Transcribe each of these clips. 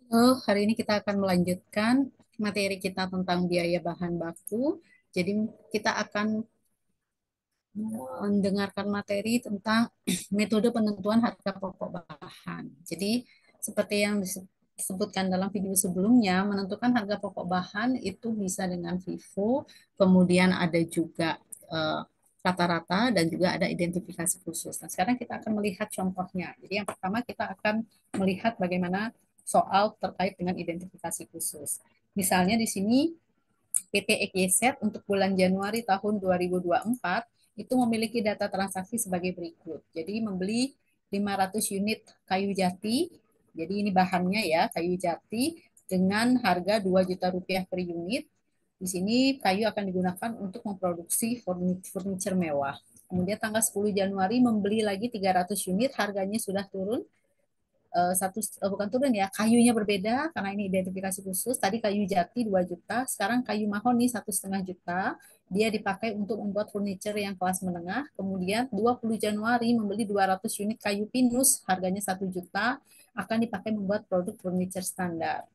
Hari ini kita akan melanjutkan materi kita tentang biaya bahan baku. Jadi kita akan mendengarkan materi tentang metode penentuan harga pokok bahan. Jadi seperti yang disebutkan dalam video sebelumnya, menentukan harga pokok bahan itu bisa dengan FIFO, kemudian ada juga eh, rata-rata dan juga ada identifikasi khusus. Nah, sekarang kita akan melihat contohnya. Jadi yang pertama kita akan melihat bagaimana soal terkait dengan identifikasi khusus. Misalnya di sini PT EKZ untuk bulan Januari tahun 2024 itu memiliki data transaksi sebagai berikut. Jadi membeli 500 unit kayu jati. Jadi ini bahannya ya, kayu jati dengan harga 2 juta rupiah per unit. Di sini kayu akan digunakan untuk memproduksi furniture mewah. Kemudian tanggal 10 Januari membeli lagi 300 unit, harganya sudah turun bukan turun ya, kayunya berbeda karena ini identifikasi khusus. Tadi kayu jati 2 juta, sekarang kayu mahoni 1,5 juta. Dia dipakai untuk membuat furniture yang kelas menengah. Kemudian 20 Januari membeli 200 unit kayu pinus, harganya 1 juta, akan dipakai membuat produk furniture standar.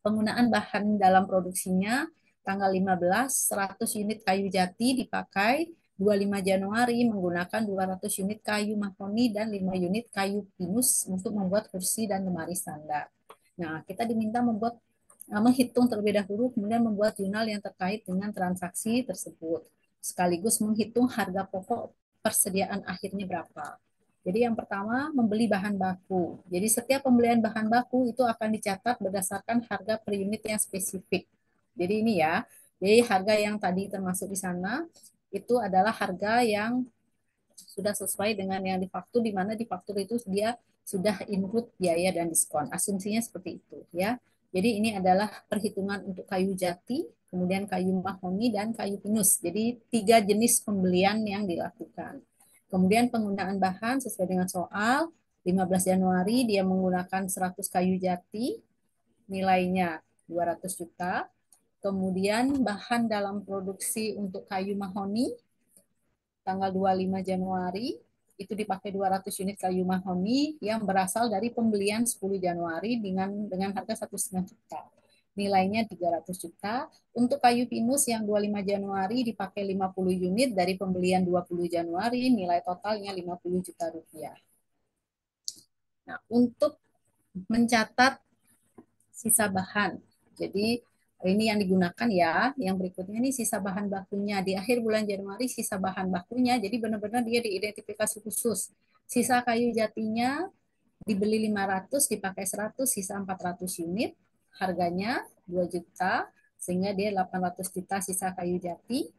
Penggunaan bahan dalam produksinya tanggal 15, 100 unit kayu jati dipakai. 25 Januari menggunakan 200 unit kayu mahoni dan 5 unit kayu pinus untuk membuat kursi dan lemari standar. Nah, kita diminta menghitung terlebih dahulu, kemudian membuat jurnal yang terkait dengan transaksi tersebut, sekaligus menghitung harga pokok persediaan akhirnya berapa. Jadi yang pertama membeli bahan baku. Jadi setiap pembelian bahan baku itu akan dicatat berdasarkan harga per unit yang spesifik. Jadi ini ya, jadi harga yang tadi termasuk di sana itu adalah harga yang sudah sesuai dengan yang difaktur, di mana di faktur itu dia sudah include biaya dan diskon. Asumsinya seperti itu ya. Jadi ini adalah perhitungan untuk kayu jati, kemudian kayu mahoni dan kayu pinus. Jadi 3 jenis pembelian yang dilakukan. Kemudian penggunaan bahan sesuai dengan soal. 15 Januari dia menggunakan 100 kayu jati, nilainya 200 juta. Kemudian bahan dalam produksi untuk kayu mahoni tanggal 25 Januari itu dipakai 200 unit kayu mahoni yang berasal dari pembelian 10 Januari dengan harga 1,5 juta. Nilainya 300 juta. Untuk kayu pinus yang 25 Januari dipakai 50 unit dari pembelian 20 Januari, nilai totalnya 50 juta rupiah. Nah, untuk mencatat sisa bahan. Jadi ini yang digunakan ya. Yang berikutnya ini sisa bahan bakunya. Di akhir bulan Januari sisa bahan bakunya. Jadi benar-benar dia diidentifikasi khusus. Sisa kayu jatinya dibeli 500, dipakai 100, sisa 400 unit. Harganya 2 juta, sehingga dia 800 juta sisa kayu jati.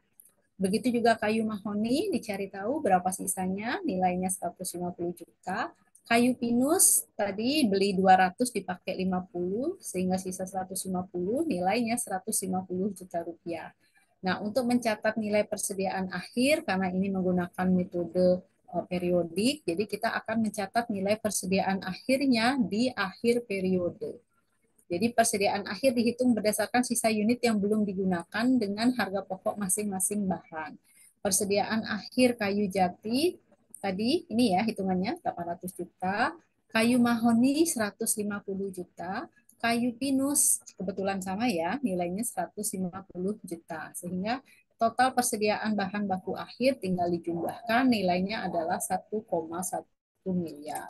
Begitu juga kayu mahoni, dicari tahu berapa sisanya, nilainya 150 juta. Kayu pinus tadi beli 200 dipakai 50 sehingga sisa 150, nilainya 150 juta rupiah. Nah, untuk mencatat nilai persediaan akhir karena ini menggunakan metode periodik, jadi kita akan mencatat nilai persediaan akhirnya di akhir periode. Jadi persediaan akhir dihitung berdasarkan sisa unit yang belum digunakan dengan harga pokok masing-masing bahan. Persediaan akhir kayu jati tadi ini ya hitungannya 800 juta, kayu mahoni 150 juta, kayu pinus kebetulan sama ya nilainya 150 juta. Sehingga total persediaan bahan baku akhir tinggal dijumlahkan nilainya adalah 1,1 miliar.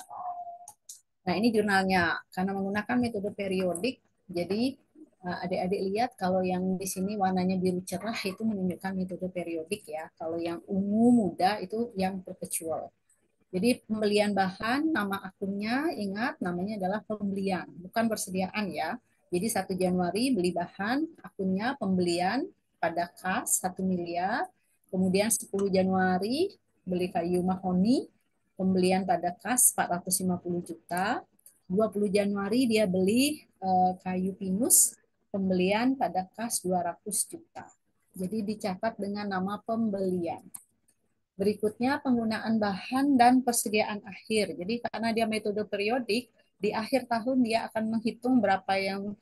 Nah, ini jurnalnya. Karena menggunakan metode periodik, jadi adik-adik lihat kalau yang di sini warnanya biru cerah itu menunjukkan metode periodik ya. Kalau yang ungu muda itu yang perpetual. Jadi pembelian bahan, nama akunnya ingat namanya adalah pembelian, bukan persediaan ya. Jadi 1 Januari beli bahan, akunnya pembelian pada kas 1 miliar. Kemudian 10 Januari beli kayu mahoni, pembelian pada kas 450 juta. 20 Januari dia beli kayu pinus, pembelian pada kas 200 juta. Jadi dicatat dengan nama pembelian. Berikutnya penggunaan bahan dan persediaan akhir. Jadi karena dia metode periodik, di akhir tahun dia akan menghitung berapa yang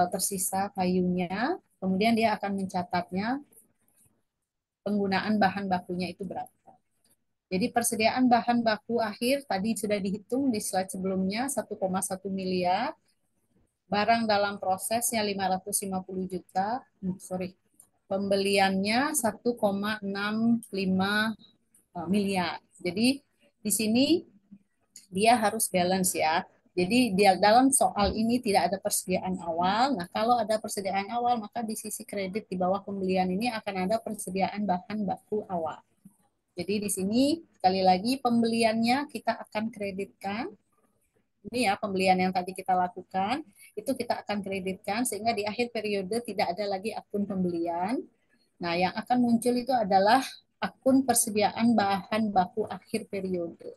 tersisa kayunya, kemudian dia akan mencatatnya penggunaan bahan bakunya itu berapa. Jadi persediaan bahan baku akhir tadi sudah dihitung di slide sebelumnya 1,1 miliar. barang dalam prosesnya 550 juta, sorry, pembeliannya 1,65 miliar. Jadi di sini dia harus balance ya. Jadi dia dalam soal ini tidak ada persediaan awal. Nah, kalau ada persediaan awal, maka di sisi kredit di bawah pembelian ini akan ada persediaan bahan baku awal. Jadi di sini sekali lagi pembeliannya kita akan kreditkan. Ini ya pembelian yang tadi kita lakukan, itu kita akan kreditkan sehingga di akhir periode tidak ada lagi akun pembelian. Nah, yang akan muncul itu adalah akun persediaan bahan baku akhir periode.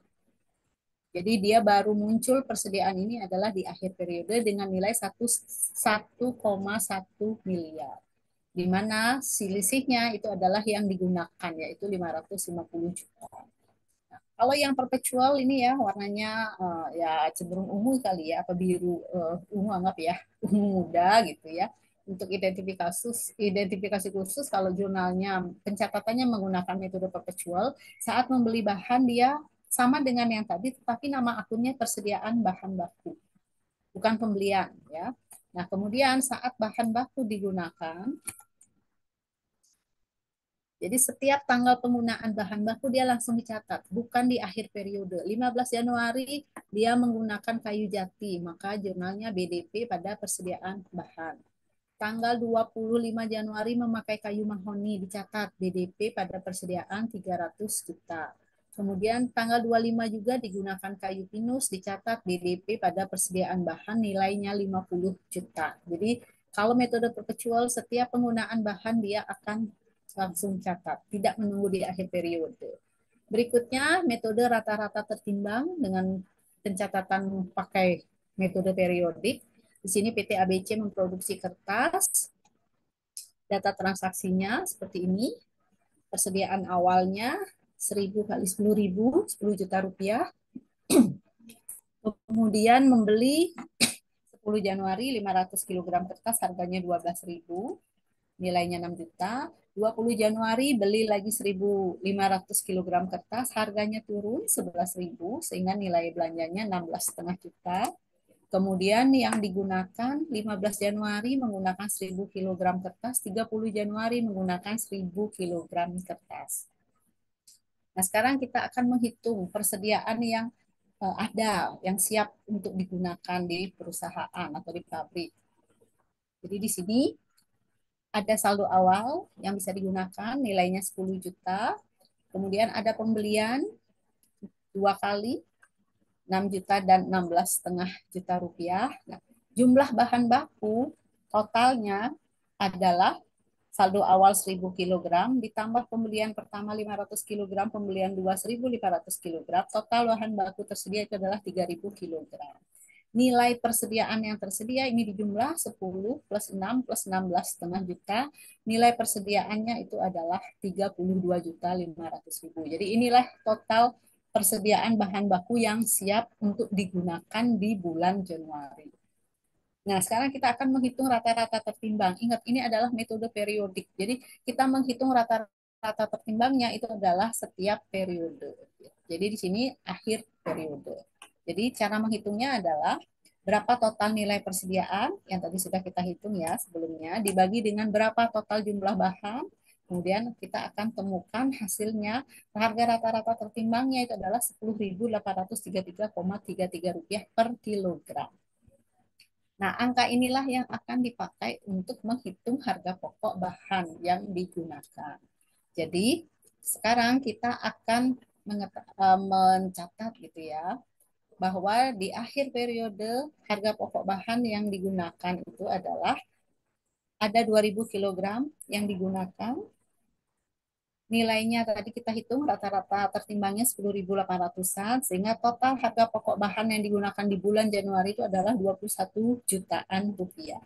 Jadi dia baru muncul persediaan ini adalah di akhir periode dengan nilai 1,1 miliar. Di mana selisihnya itu adalah yang digunakan yaitu 550 juta. Kalau yang perpetual ini ya warnanya ya cenderung ungu kali ya, apa biru ungu anggap ya, ungu muda gitu ya. Untuk identifikasi khusus kalau jurnalnya pencatatannya menggunakan metode perpetual, saat membeli bahan dia sama dengan yang tadi, tetapi nama akunnya persediaan bahan baku, bukan pembelian ya. Nah, kemudian saat bahan baku digunakan, jadi setiap tanggal penggunaan bahan baku dia langsung dicatat, bukan di akhir periode. 15 Januari dia menggunakan kayu jati, maka jurnalnya BDP pada persediaan bahan. Tanggal 25 Januari memakai kayu mahoni, dicatat BDP pada persediaan 300 juta. Kemudian tanggal 25 juga digunakan kayu pinus, dicatat BDP pada persediaan bahan nilainya 50 juta. Jadi kalau metode perpetual setiap penggunaan bahan dia akan langsung catat, tidak menunggu di akhir periode. Berikutnya metode rata-rata tertimbang dengan pencatatan pakai metode periodik. Di sini PT ABC memproduksi kertas, data transaksinya seperti ini, persediaan awalnya 1.000 kali 10.000, 10 juta rupiah. Kemudian membeli 10 Januari 500 kg kertas harganya 12.000, nilainya 6 juta. 20 Januari beli lagi 1.500 kg kertas, harganya turun 11.000 sehingga nilai belanjanya 16,5 juta. Kemudian yang digunakan 15 Januari menggunakan 1.000 kg kertas, 30 Januari menggunakan 1.000 kg kertas. Nah, sekarang kita akan menghitung persediaan yang ada, yang siap untuk digunakan di perusahaan atau di pabrik. Jadi di sini ada saldo awal yang bisa digunakan, nilainya 10 juta. Kemudian ada pembelian 2 kali, 6 juta dan 16,5 juta rupiah. Nah, jumlah bahan baku totalnya adalah saldo awal 1.000 kg, ditambah pembelian pertama 500 kg, pembelian 2 1.500 kg, total bahan baku tersedia itu adalah 3.000 kg. Nilai persediaan yang tersedia ini dijumlah 10 plus 6 plus 16,5 juta. Nilai persediaannya itu adalah 32 juta 500 ribu. Jadi inilah total persediaan bahan baku yang siap untuk digunakan di bulan Januari. Nah, sekarang kita akan menghitung rata-rata tertimbang. Ingat, ini adalah metode periodik. Jadi kita menghitung rata-rata tertimbangnya itu adalah setiap periode. Jadi di sini akhir periode. Jadi cara menghitungnya adalah berapa total nilai persediaan yang tadi sudah kita hitung ya sebelumnya dibagi dengan berapa total jumlah bahan. Kemudian kita akan temukan hasilnya harga rata-rata tertimbangnya itu adalah 10.833,33 rupiah per kilogram. Nah, angka inilah yang akan dipakai untuk menghitung harga pokok bahan yang digunakan. Jadi, sekarang kita akan mencatat gitu ya, bahwa di akhir periode harga pokok bahan yang digunakan itu adalah ada 2.000 kg yang digunakan. Nilainya tadi kita hitung rata-rata tertimbangnya 10.800-an, sehingga total harga pokok bahan yang digunakan di bulan Januari itu adalah 21 jutaan rupiah.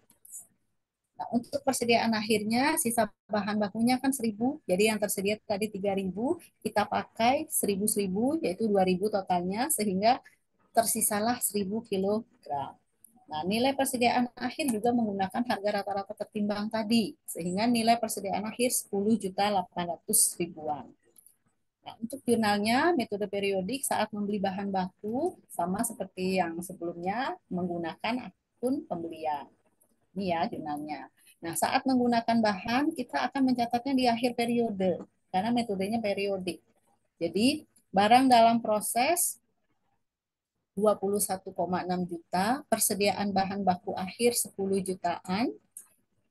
Nah, untuk persediaan akhirnya sisa bahan bakunya kan 1.000, jadi yang tersedia tadi 3.000, kita pakai 1.000 yaitu 2.000 totalnya, sehingga tersisalah 1.000 kilogram. Nah, nilai persediaan akhir juga menggunakan harga rata-rata tertimbang tadi, sehingga nilai persediaan akhir 10 juta 800 ribuan. Nah, untuk jurnalnya, metode periodik saat membeli bahan baku, sama seperti yang sebelumnya, menggunakan akun pembelian. Ini ya jurnalnya. Nah, saat menggunakan bahan, kita akan mencatatnya di akhir periode, karena metodenya periodik. Jadi, barang dalam proses 21,6 juta, persediaan bahan baku akhir 10 jutaan,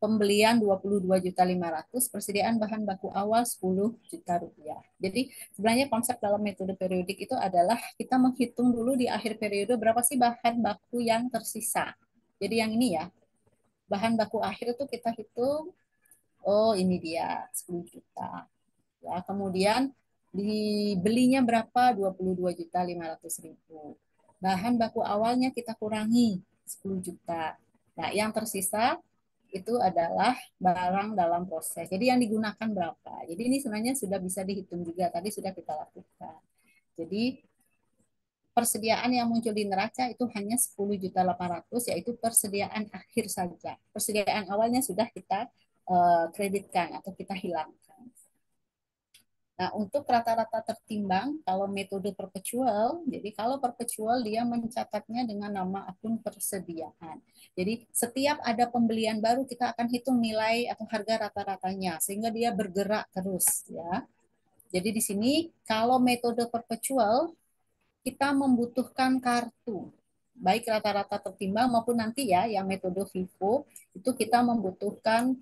pembelian 22.500.000, persediaan bahan baku awal 10 juta rupiah. Jadi sebenarnya konsep dalam metode periodik itu adalah kita menghitung dulu di akhir periode berapa sih bahan baku yang tersisa. Jadi yang ini ya, bahan baku akhir itu kita hitung, oh ini dia 10 juta. Ya, kemudian dibelinya berapa? 22.500.000. Bahan baku awalnya kita kurangi 10 juta. Nah, yang tersisa itu adalah barang dalam proses. Jadi yang digunakan berapa? Jadi ini sebenarnya sudah bisa dihitung juga. Tadi sudah kita lakukan. Jadi persediaan yang muncul di neraca itu hanya 10.800.000, yaitu persediaan akhir saja. Persediaan awalnya sudah kita kreditkan atau kita hilangkan. Nah, untuk rata-rata tertimbang, kalau metode perpetual, jadi kalau perpetual dia mencatatnya dengan nama akun persediaan. Jadi setiap ada pembelian baru kita akan hitung nilai atau harga rata-ratanya sehingga dia bergerak terus ya. Jadi di sini kalau metode perpetual kita membutuhkan kartu, baik rata-rata tertimbang maupun nanti ya yang metode FIFO itu kita membutuhkan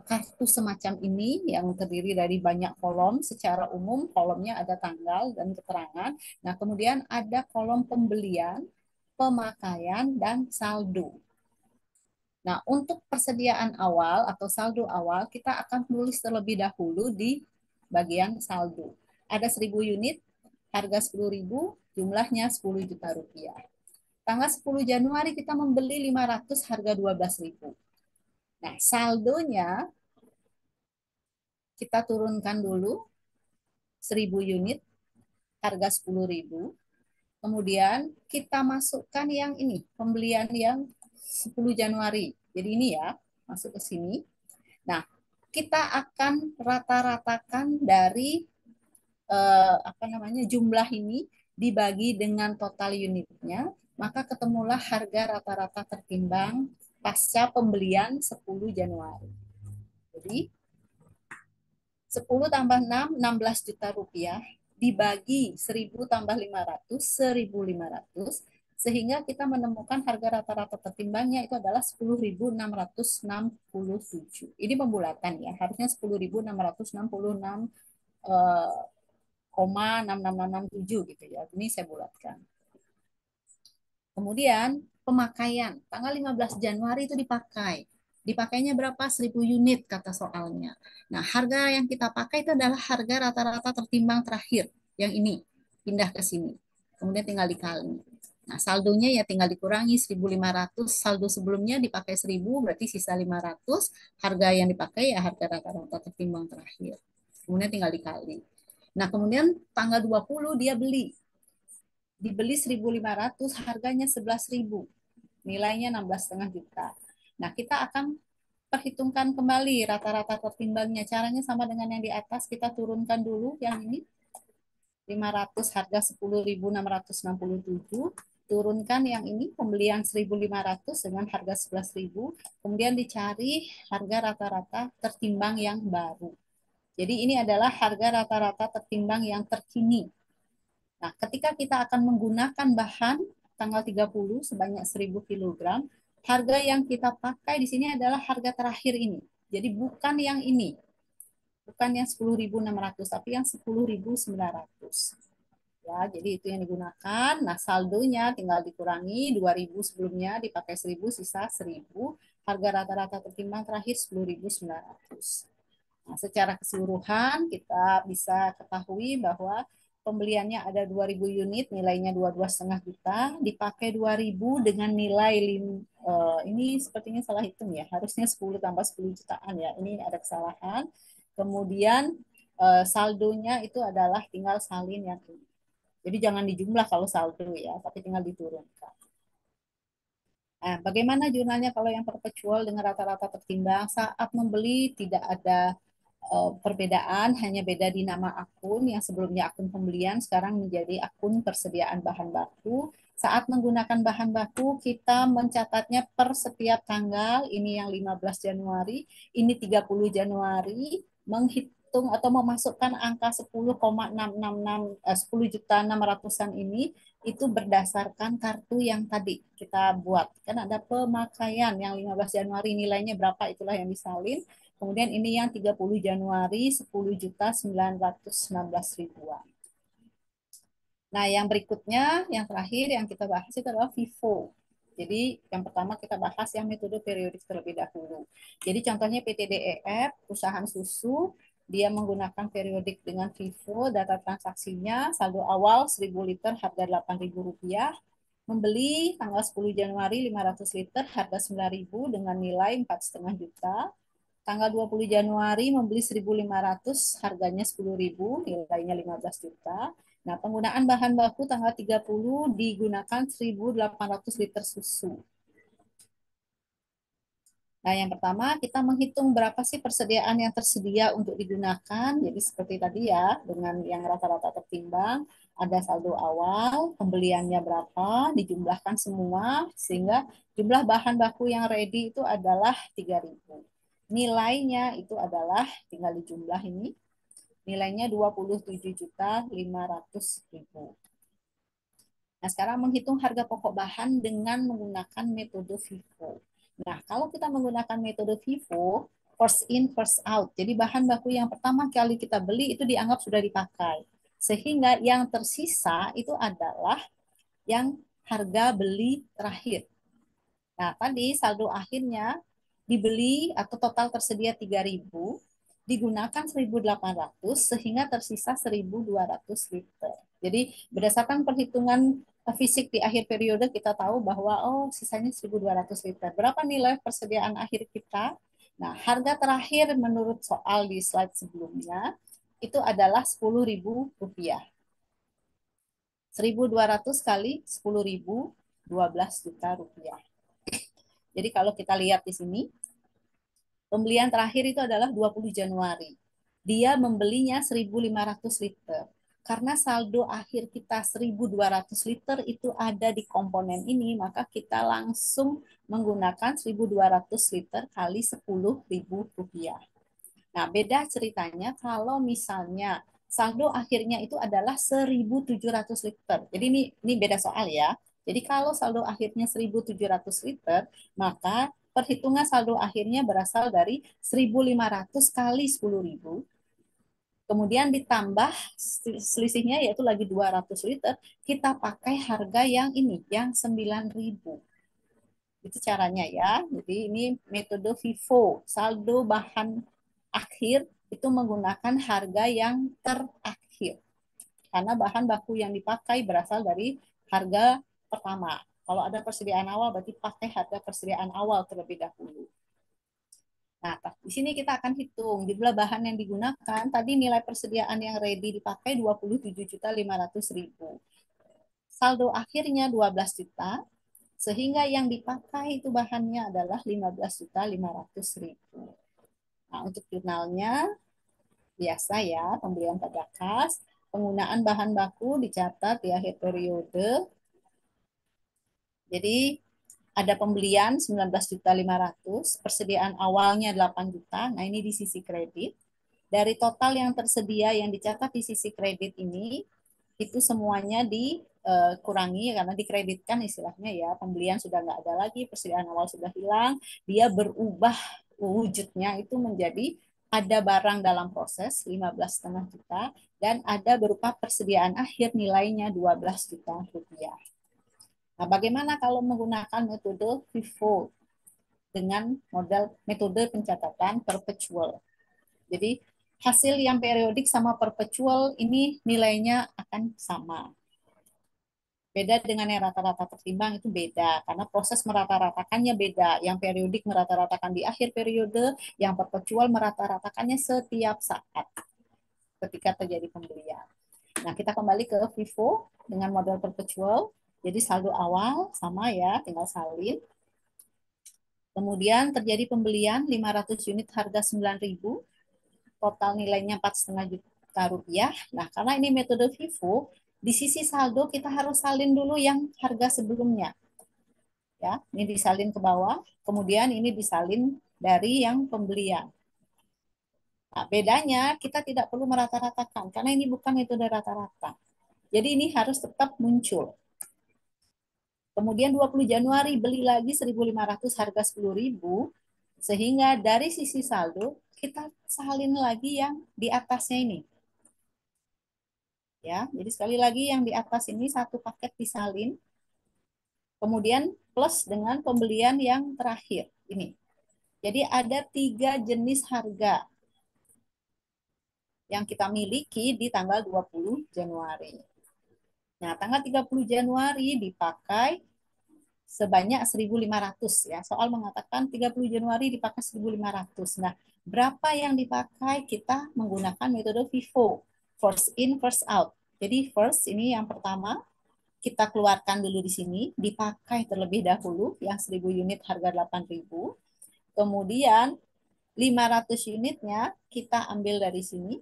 kartu semacam ini yang terdiri dari banyak kolom. Secara umum kolomnya ada tanggal dan keterangan. Nah, kemudian ada kolom pembelian, pemakaian, dan saldo. Nah, untuk persediaan awal atau saldo awal, kita akan tulis terlebih dahulu di bagian saldo. Ada 1.000 unit, harga 10.000, jumlahnya 10 juta rupiah. Tanggal 10 Januari kita membeli 500, harga 12.000. Nah, saldonya kita turunkan dulu 1.000 unit, harga 10.000. Kemudian kita masukkan yang ini, pembelian yang 10 Januari. Jadi ini ya, masuk ke sini. Nah, kita akan rata-ratakan dari apa namanya jumlah ini dibagi dengan total unitnya, maka ketemulah harga rata-rata tertimbang pasca pembelian 10 Januari. Jadi 10 tambah 6, 16 juta rupiah, dibagi 1.000 tambah 500, 1.500, sehingga kita menemukan harga rata-rata tertimbangnya itu adalah 10.667. Ini pembulatan ya, harusnya 10.666 0,66667 gitu ya. Ini saya bulatkan. Kemudian pemakaian tanggal 15 Januari itu dipakai. Dipakainya berapa? 1.000 unit kata soalnya. Nah, harga yang kita pakai itu adalah harga rata-rata tertimbang terakhir. Yang ini, pindah ke sini. Kemudian tinggal dikali. Nah, saldonya ya tinggal dikurangi 1.500. Saldo sebelumnya dipakai 1.000, berarti sisa 500. Harga yang dipakai ya harga rata-rata tertimbang terakhir. Kemudian tinggal dikali. Nah, kemudian tanggal 20 dia beli. Dibeli 1.500, harganya 11.000. Nilainya 16,5 juta. Nah, kita akan perhitungkan kembali rata-rata tertimbangnya. Caranya sama dengan yang di atas, kita turunkan dulu yang ini 500, harga 10.667, turunkan yang ini pembelian 1.500 dengan harga 11.000, kemudian dicari harga rata-rata tertimbang yang baru. Jadi ini adalah harga rata-rata tertimbang yang terkini. Nah, ketika kita akan menggunakan bahan tanggal 30 sebanyak 1.000 kg, harga yang kita pakai di sini adalah harga terakhir ini. Jadi bukan yang ini. Bukan yang 10.600, tapi yang 10.900. Ya, jadi itu yang digunakan. Nah, saldonya tinggal dikurangi 2.000 sebelumnya, dipakai 1.000, sisa 1.000. Harga rata-rata tertimbang terakhir 10.900. Nah, secara keseluruhan kita bisa ketahui bahwa pembeliannya ada 2.000 unit, nilainya 22,5 juta, dipakai 2.000 dengan nilai ini sepertinya salah hitung ya, harusnya 10 tambah 10 jutaan ya, ini ada kesalahan. Kemudian saldonya itu adalah tinggal salin yang ini. Jadi jangan dijumlah kalau saldo ya, tapi tinggal diturunkan. Nah, bagaimana jurnalnya kalau yang perpetual dengan rata-rata tertimbang saat membeli tidak ada Perbedaan hanya beda di nama akun yang sebelumnya akun pembelian sekarang menjadi akun persediaan bahan baku. Saat menggunakan bahan baku kita mencatatnya per setiap tanggal, ini yang 15 Januari, ini 30 Januari, menghitung atau memasukkan angka 10,666 10 juta 600-an ini itu berdasarkan kartu yang tadi kita buat. Kan ada pemakaian yang 15 Januari nilainya berapa itulah yang disalin. Kemudian ini yang 30 Januari 10 juta 916 ribuan. Nah, yang berikutnya, yang terakhir yang kita bahas itu adalah FIFO. Jadi, yang pertama kita bahas yang metode periodik terlebih dahulu. Jadi, contohnya PT DEF, perusahaan susu, dia menggunakan periodik dengan FIFO, data transaksinya, saldo awal 1000 liter, harga Rp8.000, membeli tanggal 10 Januari 500 liter, harga 9.000 dengan nilai 4,5 juta. Tanggal 20 Januari membeli 1.500, harganya 10.000, nilainya 15 juta. Nah, penggunaan bahan baku tanggal 30 digunakan 1.800 liter susu. Nah, yang pertama kita menghitung berapa sih persediaan yang tersedia untuk digunakan. Jadi seperti tadi ya, dengan yang rata-rata tertimbang, ada saldo awal, pembeliannya berapa, dijumlahkan semua, sehingga jumlah bahan baku yang ready itu adalah 3.000. Nilainya itu adalah, tinggal dijumlah ini, nilainya 27.500.000. Nah, sekarang menghitung harga pokok bahan dengan menggunakan metode FIFO. Nah, kalau kita menggunakan metode FIFO, first in, first out. Jadi bahan baku yang pertama kali kita beli itu dianggap sudah dipakai. Sehingga yang tersisa itu adalah yang harga beli terakhir. Nah, tadi saldo akhirnya dibeli atau total tersedia 3.000, digunakan 1.800 sehingga tersisa 1.200 liter. Jadi berdasarkan perhitungan fisik di akhir periode kita tahu bahwa oh sisanya 1.200 liter. Berapa nilai persediaan akhir kita? Nah, harga terakhir menurut soal di slide sebelumnya itu adalah Rp10.000. 1.200 kali 10.000, 12 juta rupiah. Jadi kalau kita lihat di sini, pembelian terakhir itu adalah 20 Januari. Dia membelinya 1.500 liter. Karena saldo akhir kita 1.200 liter itu ada di komponen ini, maka kita langsung menggunakan 1.200 liter kali 10.000 rupiah. Nah, beda ceritanya kalau misalnya saldo akhirnya itu adalah 1.700 liter. Jadi ini beda soal ya. Jadi kalau saldo akhirnya 1.700 liter, maka perhitungan saldo akhirnya berasal dari 1.500 kali 10.000. Kemudian ditambah selisihnya yaitu lagi 200 liter, kita pakai harga yang ini, yang 9.000. Itu caranya ya. Jadi ini metode FIFO, saldo bahan akhir itu menggunakan harga yang terakhir. Karena bahan baku yang dipakai berasal dari harga pertama. Kalau ada persediaan awal berarti pakai harga persediaan awal terlebih dahulu. Nah, di sini kita akan hitung jumlah bahan yang digunakan. Tadi nilai persediaan yang ready dipakai 27.500.000. Saldo akhirnya 12 juta, sehingga yang dipakai itu bahannya adalah 15.500.000. Nah, untuk jurnalnya biasa ya, pembelian pada kas, penggunaan bahan baku dicatat di akhir periode. Jadi ada pembelian 19.500, persediaan awalnya 8 juta. Nah, ini di sisi kredit. Dari total yang tersedia yang dicatat di sisi kredit ini, itu semuanya dikurangi karena dikreditkan istilahnya ya, pembelian sudah nggak ada lagi, persediaan awal sudah hilang, dia berubah wujudnya itu menjadi ada barang dalam proses 15,5 juta dan ada berupa persediaan akhir nilainya 12 juta rupiah. Nah, bagaimana kalau menggunakan metode FIFO dengan model metode pencatatan perpetual? Jadi hasil yang periodik sama perpetual ini nilainya akan sama. Beda dengan yang rata-rata tertimbang itu beda karena proses merata-ratakannya beda. Yang periodik merata-ratakan di akhir periode, yang perpetual merata-ratakannya setiap saat ketika terjadi pembelian. Nah, kita kembali ke FIFO dengan model perpetual. Jadi saldo awal sama ya, tinggal salin. Kemudian terjadi pembelian 500 unit harga 9.000. total nilainya 4,5 juta rupiah. Nah, karena ini metode FIFO, di sisi saldo kita harus salin dulu yang harga sebelumnya. Ya, ini disalin ke bawah, kemudian ini disalin dari yang pembelian. Nah, bedanya kita tidak perlu merata-ratakan karena ini bukan metode rata-rata. Jadi ini harus tetap muncul. Kemudian 20 Januari beli lagi 1.500 harga 10.000, sehingga dari sisi saldo kita salin lagi yang di atasnya ini. Ya, jadi sekali lagi yang di atas ini satu paket disalin, kemudian plus dengan pembelian yang terakhir ini. Jadi ada 3 jenis harga yang kita miliki di tanggal 20 Januari. Nah, tanggal 30 Januari dipakai sebanyak 1.500 ya. Soal mengatakan 30 Januari dipakai 1.500. Nah, berapa yang dipakai? Kita menggunakan metode FIFO, first in first out. Jadi first ini yang pertama kita keluarkan dulu di sini, dipakai terlebih dahulu yang 1.000 unit harga 8.000. Kemudian 500 unitnya kita ambil dari sini,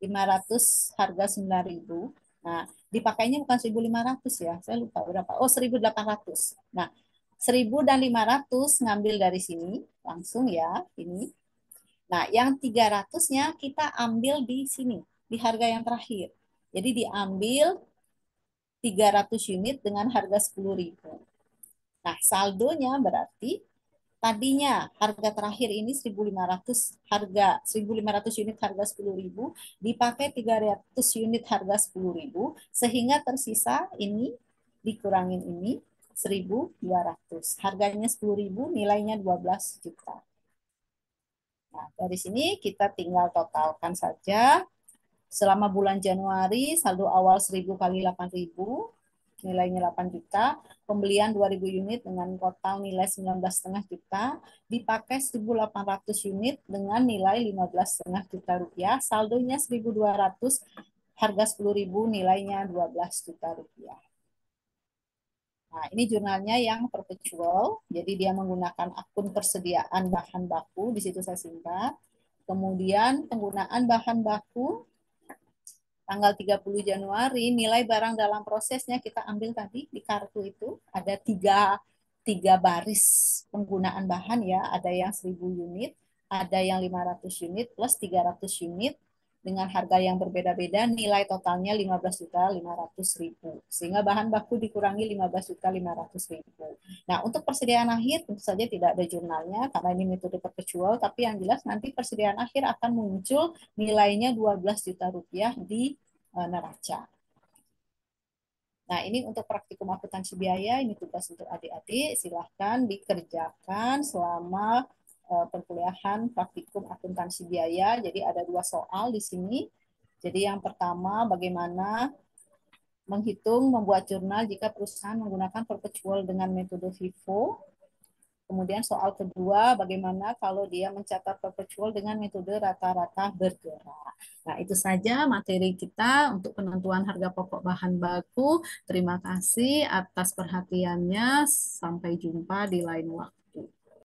500 harga 9.000. Nah, dipakainya bukan 1.500 ya. Saya lupa berapa. Oh, 1.800. Nah, 1.000 dan 500 ngambil dari sini langsung ya, ini. Nah, yang 300-nya kita ambil di sini, di harga yang terakhir. Jadi diambil 300 unit dengan harga 10.000. Nah, saldonya berarti tadinya harga terakhir ini 1.500 unit harga 10.000 dipakai 300 unit harga 10.000 sehingga tersisa ini dikurangin ini 1.200. Harganya 10.000, nilainya 12 juta. Nah, dari sini kita tinggal totalkan saja. Selama bulan Januari, saldo awal 1.000 kali 8.000, nilainya 8 juta, pembelian 2.000 unit dengan total nilai 19,5 juta, dipakai 1.800 unit dengan nilai 15,5 juta rupiah, saldonya 1.200, harga 10.000, nilainya 12 juta rupiah. Nah, ini jurnalnya yang perpetual, jadi dia menggunakan akun persediaan bahan baku, di situ saya singkat. Kemudian penggunaan bahan baku tanggal 30 Januari, nilai barang dalam prosesnya kita ambil tadi di kartu itu, ada tiga baris penggunaan bahan ya, ada yang 1.000 unit, ada yang 500 unit, plus 300 unit, dengan harga yang berbeda-beda, nilai totalnya 15.500.000. Sehingga bahan baku dikurangi 15.500.000. Nah, untuk persediaan akhir tentu saja tidak ada jurnalnya karena ini metode perpetual, tapi yang jelas nanti persediaan akhir akan muncul nilainya 12 juta rupiah di neraca. Nah, ini untuk praktikum akuntansi biaya, ini tugas untuk adik-adik, silahkan dikerjakan selama perkuliahan praktikum akuntansi biaya. Jadi ada 2 soal di sini. Jadi yang pertama, bagaimana menghitung, membuat jurnal jika perusahaan menggunakan perpetual dengan metode FIFO. Kemudian soal kedua, bagaimana kalau dia mencatat perpetual dengan metode rata-rata bergerak. Nah, itu saja materi kita untuk penentuan harga pokok bahan baku. Terima kasih atas perhatiannya. Sampai jumpa di lain waktu.